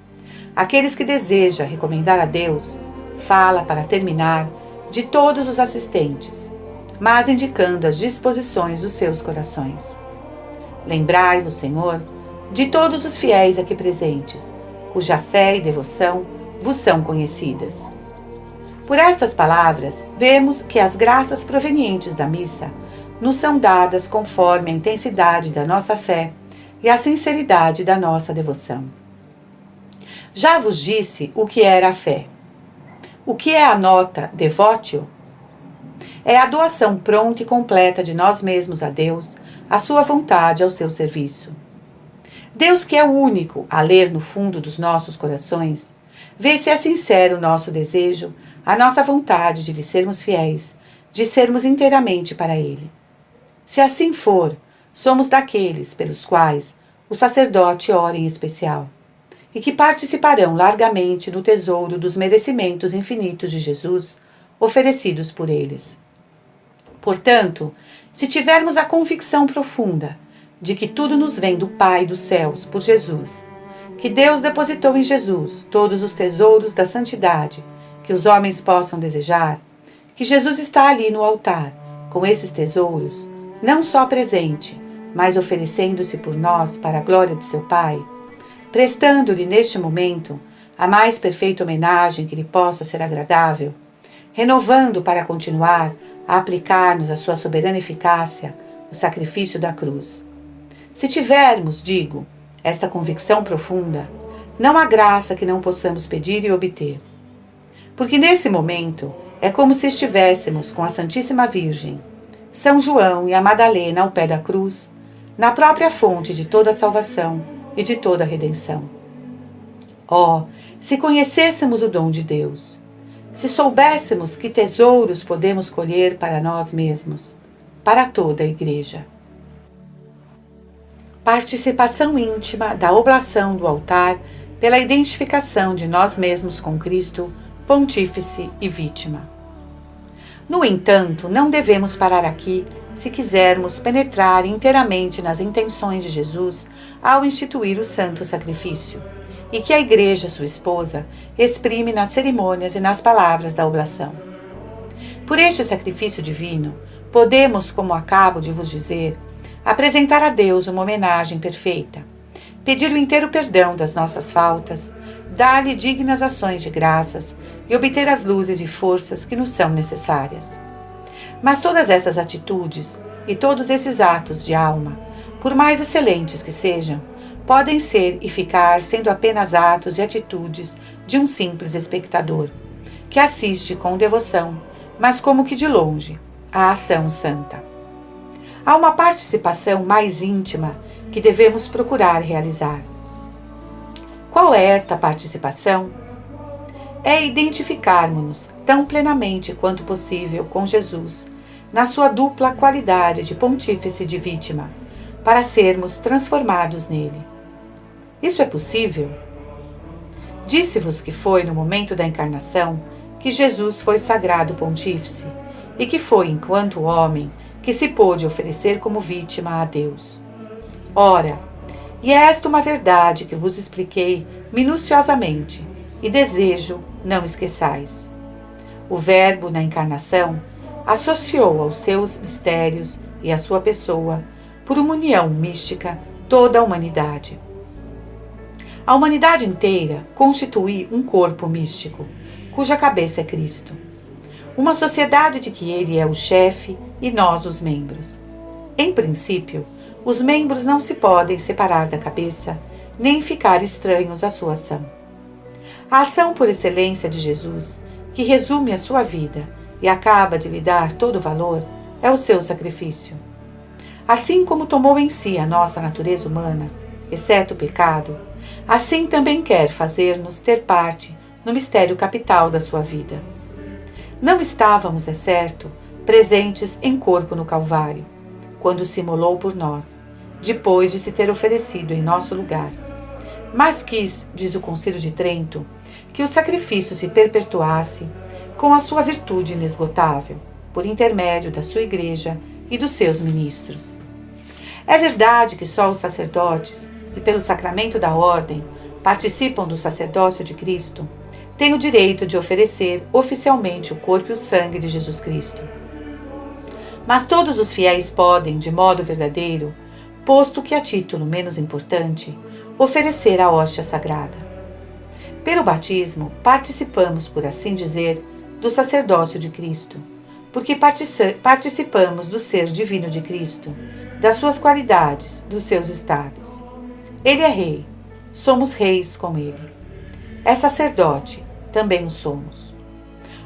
aqueles que deseja recomendar a Deus, fala, para terminar, de todos os assistentes, mas indicando as disposições dos seus corações. Lembrai-vos, Senhor, de todos os fiéis aqui presentes, cuja fé e devoção vos são conhecidas. Por estas palavras, vemos que as graças provenientes da missa nos são dadas conforme a intensidade da nossa fé e a sinceridade da nossa devoção. Já vos disse o que era a fé. O que é a nota devotio? É a doação pronta e completa de nós mesmos a Deus, a sua vontade ao seu serviço. Deus, que é o único a ler no fundo dos nossos corações, vê se é sincero o nosso desejo, a nossa vontade de lhe sermos fiéis, de sermos inteiramente para Ele. Se assim for, somos daqueles pelos quais o sacerdote ora em especial, e que participarão largamente no tesouro dos merecimentos infinitos de Jesus, oferecidos por eles. Portanto, se tivermos a convicção profunda de que tudo nos vem do Pai dos céus, por Jesus, que Deus depositou em Jesus todos os tesouros da santidade que os homens possam desejar, que Jesus está ali no altar, com esses tesouros, não só presente, mas oferecendo-se por nós para a glória de seu Pai, prestando-lhe neste momento a mais perfeita homenagem que lhe possa ser agradável, renovando para continuar a aplicar-nos a sua soberana eficácia o sacrifício da cruz. Se tivermos, digo, esta convicção profunda, não há graça que não possamos pedir e obter. Porque nesse momento é como se estivéssemos com a Santíssima Virgem, São João e a Madalena ao pé da cruz, na própria fonte de toda a salvação e de toda a redenção. Oh, se conhecêssemos o dom de Deus, se soubéssemos que tesouros podemos colher para nós mesmos, para toda a Igreja. Participação íntima da oblação do altar pela identificação de nós mesmos com Cristo, Pontífice e Vítima. No entanto, não devemos parar aqui se quisermos penetrar inteiramente nas intenções de Jesus ao instituir o santo sacrifício, e que a Igreja, sua esposa, exprime nas cerimônias e nas palavras da oblação. Por este sacrifício divino, podemos, como acabo de vos dizer, apresentar a Deus uma homenagem perfeita, pedir o inteiro perdão das nossas faltas, dar-lhe dignas ações de graças e obter as luzes e forças que nos são necessárias. Mas todas essas atitudes e todos esses atos de alma, por mais excelentes que sejam, podem ser e ficar sendo apenas atos e atitudes de um simples espectador, que assiste com devoção, mas como que de longe, à ação santa. Há uma participação mais íntima que devemos procurar realizar. Qual é esta participação? É identificarmos-nos tão plenamente quanto possível com Jesus, na sua dupla qualidade de pontífice e de vítima, para sermos transformados nele. Isso é possível? Disse-vos que foi no momento da encarnação que Jesus foi sagrado pontífice e que foi, enquanto homem, que se pôde oferecer como vítima a Deus. Ora, e é esta uma verdade que vos expliquei minuciosamente, e desejo não esqueçais. O Verbo, na encarnação, associou aos seus mistérios e à sua pessoa, por uma união mística, toda a humanidade. A humanidade inteira constitui um corpo místico, cuja cabeça é Cristo. Uma sociedade de que ele é o chefe e nós os membros. Em princípio, os membros não se podem separar da cabeça, nem ficar estranhos à sua ação. A ação por excelência de Jesus, que resume a sua vida e acaba de lhe dar todo o valor, é o seu sacrifício. Assim como tomou em si a nossa natureza humana, exceto o pecado, assim também quer fazer-nos ter parte no mistério capital da sua vida. Não estávamos, é certo, presentes em corpo no Calvário, quando se imolou por nós, depois de se ter oferecido em nosso lugar. Mas quis, diz o Concílio de Trento, que o sacrifício se perpetuasse com a sua virtude inesgotável, por intermédio da sua Igreja e dos seus ministros. É verdade que só os sacerdotes, que pelo sacramento da ordem participam do sacerdócio de Cristo, têm o direito de oferecer oficialmente o corpo e o sangue de Jesus Cristo. Mas todos os fiéis podem, de modo verdadeiro, posto que a título menos importante, oferecer a hóstia sagrada. Pelo batismo, participamos, por assim dizer, do sacerdócio de Cristo, porque participamos do ser divino de Cristo, das suas qualidades, dos seus estados. Ele é rei, somos reis com ele. É sacerdote, também o somos.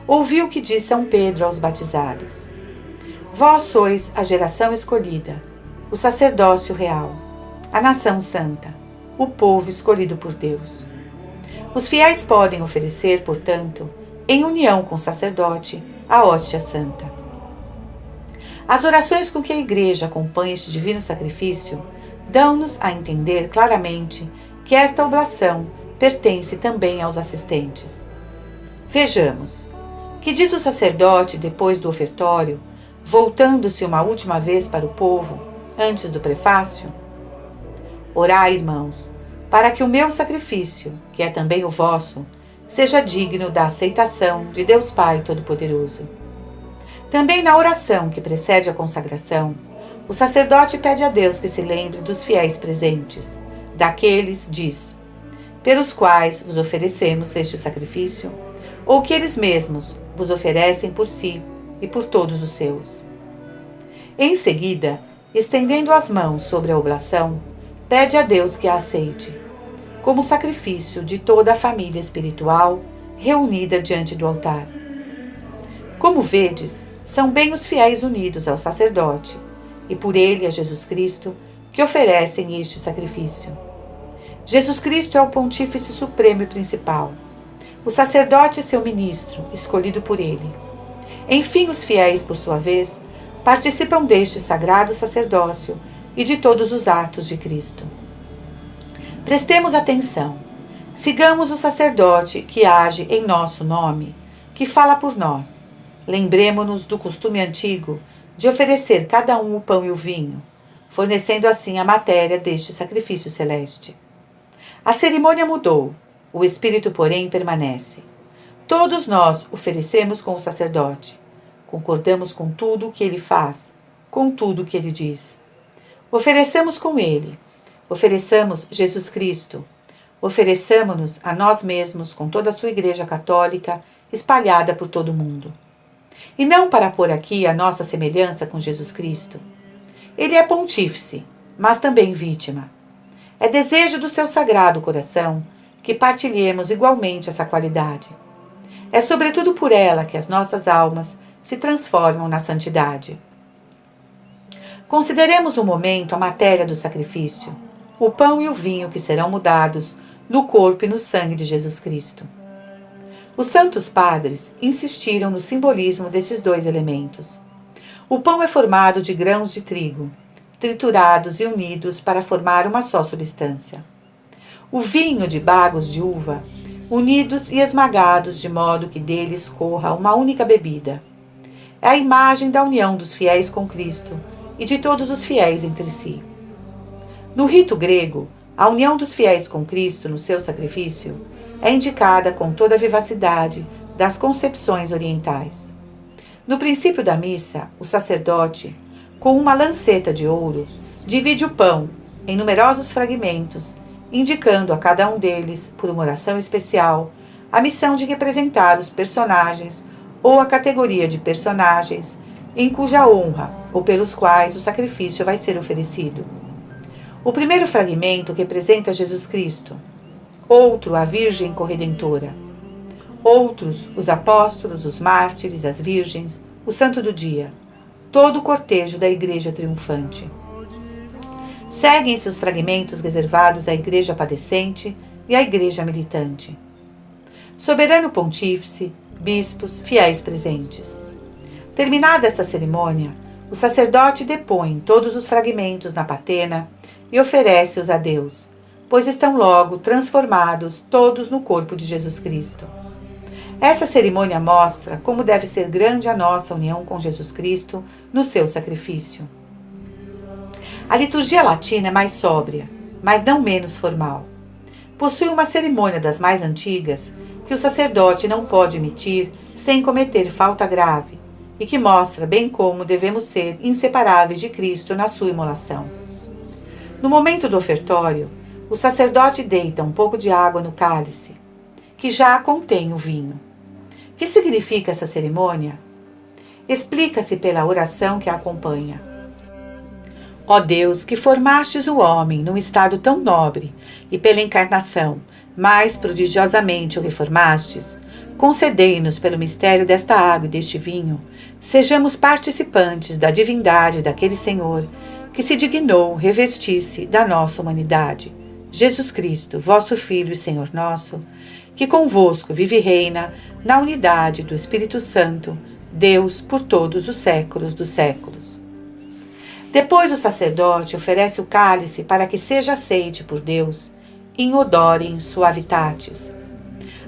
Ouviu o que disse São Pedro aos batizados: Vós sois a geração escolhida, o sacerdócio real, a nação santa, o povo escolhido por Deus. Os fiéis podem oferecer, portanto, em união com o sacerdote, a hóstia santa. As orações com que a Igreja acompanha este divino sacrifício dão-nos a entender claramente que esta oblação pertence também aos assistentes. Vejamos, que diz o sacerdote depois do ofertório, voltando-se uma última vez para o povo, antes do prefácio? Orai, irmãos, para que o meu sacrifício, que é também o vosso, seja digno da aceitação de Deus Pai Todo-Poderoso. Também na oração que precede a consagração, o sacerdote pede a Deus que se lembre dos fiéis presentes, daqueles, diz, pelos quais vos oferecemos este sacrifício, ou que eles mesmos vos oferecem por si e por todos os seus. Em seguida, estendendo as mãos sobre a oblação, pede a Deus que a aceite, como sacrifício de toda a família espiritual reunida diante do altar. Como vedes, são bem os fiéis unidos ao sacerdote, e por ele a Jesus Cristo, que oferecem este sacrifício. Jesus Cristo é o Pontífice Supremo e Principal. O sacerdote é seu ministro, escolhido por ele. Enfim, os fiéis, por sua vez, participam deste sagrado sacerdócio e de todos os atos de Cristo. Prestemos atenção. Sigamos o sacerdote que age em nosso nome, que fala por nós. Lembremo-nos do costume antigo de oferecer cada um o pão e o vinho, fornecendo assim a matéria deste sacrifício celeste. A cerimônia mudou, o espírito, porém, permanece. Todos nós oferecemos com o sacerdote. Concordamos com tudo o que ele faz, com tudo o que ele diz. Ofereçamos com ele. Ofereçamos Jesus Cristo. Ofereçamo-nos a nós mesmos com toda a sua Igreja Católica espalhada por todo o mundo. E não para pôr aqui a nossa semelhança com Jesus Cristo. Ele é pontífice, mas também vítima. É desejo do seu sagrado coração que partilhemos igualmente essa qualidade. É sobretudo por ela que as nossas almas se transformam na santidade. Consideremos um momento a matéria do sacrifício, o pão e o vinho que serão mudados no corpo e no sangue de Jesus Cristo. Os santos padres insistiram no simbolismo desses dois elementos. O pão é formado de grãos de trigo, triturados e unidos para formar uma só substância. O vinho de bagos de uva, unidos e esmagados de modo que deles corra uma única bebida. É a imagem da união dos fiéis com Cristo e de todos os fiéis entre si. No rito grego, a união dos fiéis com Cristo no seu sacrifício é indicada com toda a vivacidade das concepções orientais. No princípio da missa, o sacerdote, com uma lanceta de ouro, divide o pão em numerosos fragmentos, indicando a cada um deles, por uma oração especial, a missão de representar os personagens ou a categoria de personagens em cuja honra ou pelos quais o sacrifício vai ser oferecido. O primeiro fragmento representa Jesus Cristo, outro a Virgem Corredentora, outros os apóstolos, os mártires, as virgens, o santo do dia, todo o cortejo da Igreja triunfante. Seguem-se os fragmentos reservados à Igreja padecente e à Igreja militante. Soberano Pontífice, bispos, fiéis presentes. Terminada esta cerimônia, o sacerdote depõe todos os fragmentos na patena e oferece-os a Deus, pois estão logo transformados todos no corpo de Jesus Cristo. Essa cerimônia mostra como deve ser grande a nossa união com Jesus Cristo no seu sacrifício. A liturgia latina é mais sóbria, mas não menos formal. Possui uma cerimônia das mais antigas que o sacerdote não pode emitir sem cometer falta grave e que mostra bem como devemos ser inseparáveis de Cristo na sua imolação. No momento do ofertório, o sacerdote deita um pouco de água no cálice, que já contém o vinho. que significa essa cerimônia? Explica-se pela oração que a acompanha. Ó Deus, que formastes o homem num estado tão nobre e pela encarnação mais prodigiosamente o reformastes, concedei-nos pelo mistério desta água e deste vinho, sejamos participantes da divindade daquele Senhor que se dignou revestir-se da nossa humanidade, Jesus Cristo, vosso Filho e Senhor nosso, que convosco vive e reina na unidade do Espírito Santo, Deus por todos os séculos dos séculos. Depois o sacerdote oferece o cálice para que seja aceite por Deus, in odorem suavitatis.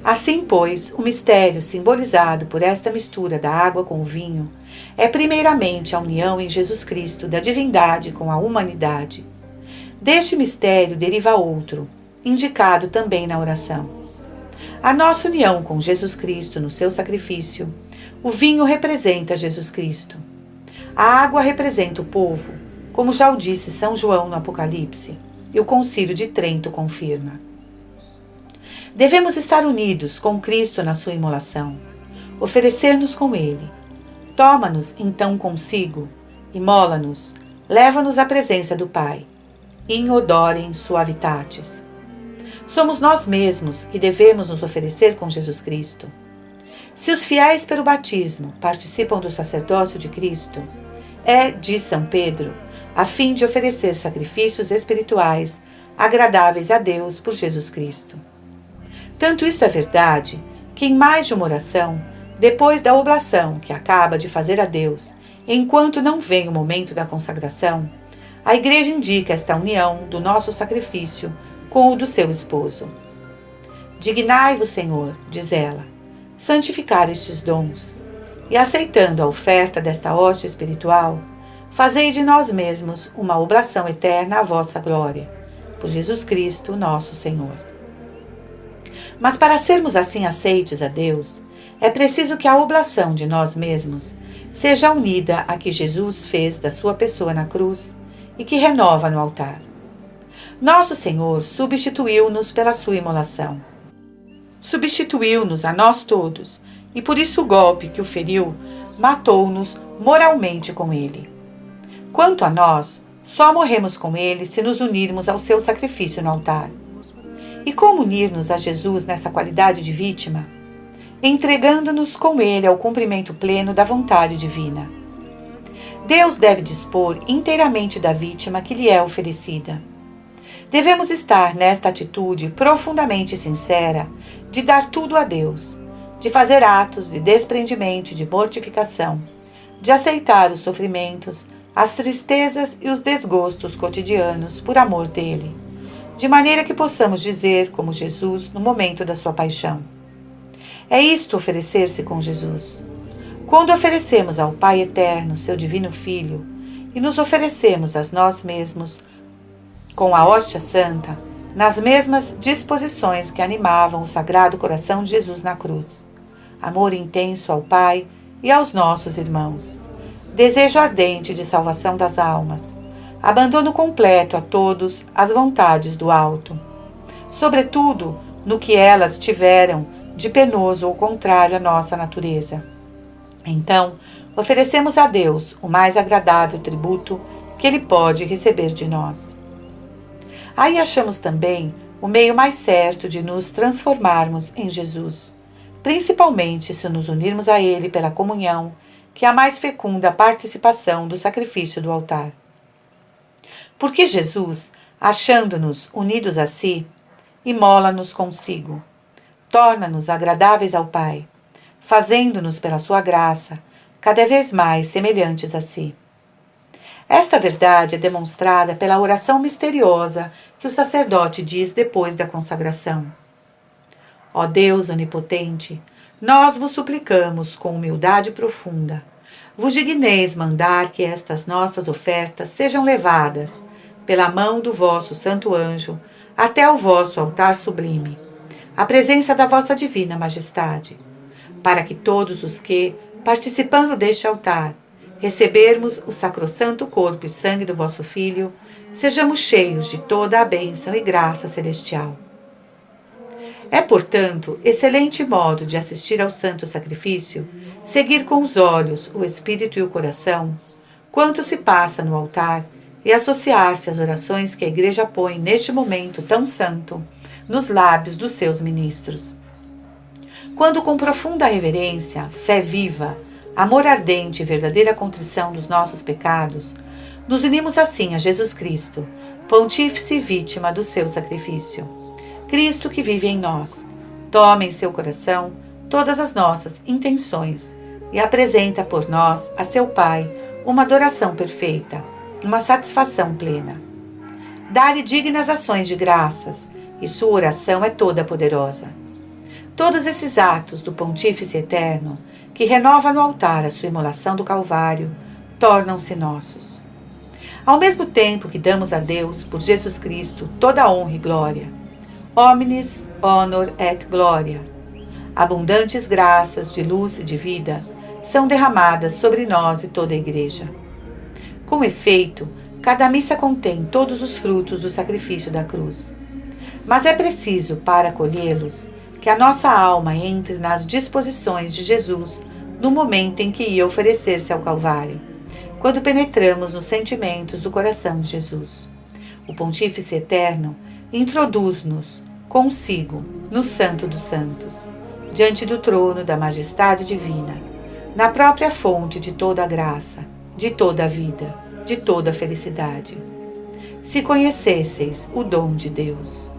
Assim, pois, o mistério simbolizado por esta mistura da água com o vinho é primeiramente a união em Jesus Cristo da divindade com a humanidade. Deste mistério deriva outro, indicado também na oração. A nossa união com Jesus Cristo no seu sacrifício. O vinho representa Jesus Cristo. A água representa o povo, como já o disse São João no Apocalipse, e o Concílio de Trento confirma. Devemos estar unidos com Cristo na sua imolação, oferecer-nos com Ele. Toma-nos então consigo, imola-nos, leva-nos à presença do Pai. In odorem suavitatis. Somos nós mesmos que devemos nos oferecer com Jesus Cristo. Se os fiéis pelo batismo participam do sacerdócio de Cristo, diz São Pedro, a fim de oferecer sacrifícios espirituais agradáveis a Deus por Jesus Cristo. Tanto isto é verdade, que em mais de uma oração, depois da oblação que acaba de fazer a Deus, enquanto não vem o momento da consagração, a Igreja indica esta união do nosso sacrifício com o do seu esposo. Dignai-vos, Senhor, diz ela, santificar estes dons, e aceitando a oferta desta hoste espiritual, fazei de nós mesmos uma oblação eterna à vossa glória, por Jesus Cristo, nosso Senhor. Mas para sermos assim aceites a Deus, é preciso que a oblação de nós mesmos seja unida à que Jesus fez da sua pessoa na cruz e que renova no altar. Nosso Senhor substituiu-nos pela sua imolação. Substituiu-nos a nós todos, e por isso o golpe que o feriu matou-nos moralmente com ele. Quanto a nós, só morremos com ele se nos unirmos ao seu sacrifício no altar. E como unir-nos a Jesus nessa qualidade de vítima? Entregando-nos com ele ao cumprimento pleno da vontade divina. Deus deve dispor inteiramente da vítima que lhe é oferecida. Devemos estar nesta atitude profundamente sincera de dar tudo a Deus, de fazer atos de desprendimento e de mortificação, de aceitar os sofrimentos, as tristezas e os desgostos cotidianos por amor dele, de maneira que possamos dizer, como Jesus, no momento da sua paixão: é isto oferecer-se com Jesus. Quando oferecemos ao Pai Eterno, seu Divino Filho, e nos oferecemos a nós mesmos com a hóstia santa, nas mesmas disposições que animavam o Sagrado Coração de Jesus na cruz. Amor intenso ao Pai e aos nossos irmãos. Desejo ardente de salvação das almas. Abandono completo a todos as vontades do alto. Sobretudo no que elas tiveram de penoso ou contrário à nossa natureza. Então, oferecemos a Deus o mais agradável tributo que Ele pode receber de nós. Aí achamos também o meio mais certo de nos transformarmos em Jesus, principalmente se nos unirmos a Ele pela comunhão, que é a mais fecunda participação do sacrifício do altar. Porque Jesus, achando-nos unidos a si, imola-nos consigo, torna-nos agradáveis ao Pai, fazendo-nos pela sua graça cada vez mais semelhantes a si. Esta verdade é demonstrada pela oração misteriosa que o sacerdote diz depois da consagração. Ó Deus onipotente, nós vos suplicamos com humildade profunda, vos digneis mandar que estas nossas ofertas sejam levadas, pela mão do vosso santo anjo, até o vosso altar sublime, à presença da vossa divina majestade, para que todos os que, participando deste altar, recebermos o sacrossanto corpo e sangue do vosso Filho, sejamos cheios de toda a bênção e graça celestial. É, portanto, excelente modo de assistir ao santo sacrifício, seguir com os olhos, o espírito e o coração, quanto se passa no altar, e associar-se às orações que a Igreja põe neste momento tão santo nos lábios dos seus ministros. Quando com profunda reverência, fé viva, amor ardente e verdadeira contrição dos nossos pecados, nos unimos assim a Jesus Cristo, pontífice e vítima do seu sacrifício. Cristo que vive em nós, toma em seu coração todas as nossas intenções e apresenta por nós a seu Pai uma adoração perfeita, uma satisfação plena. Dá-lhe dignas ações de graças, e sua oração é toda poderosa. Todos esses atos do Pontífice Eterno, que renova no altar a sua imolação do Calvário, tornam-se nossos. Ao mesmo tempo que damos a Deus, por Jesus Cristo, toda a honra e glória, omnis honor et gloria, abundantes graças de luz e de vida são derramadas sobre nós e toda a Igreja. Com efeito, cada missa contém todos os frutos do sacrifício da cruz. Mas é preciso, para colhê-los, que a nossa alma entre nas disposições de Jesus no momento em que ia oferecer-se ao Calvário, quando penetramos nos sentimentos do coração de Jesus. O Pontífice Eterno introduz-nos consigo no Santo dos Santos, diante do trono da majestade divina, na própria fonte de toda a graça, de toda a vida, de toda a felicidade. Se conhecesseis o dom de Deus.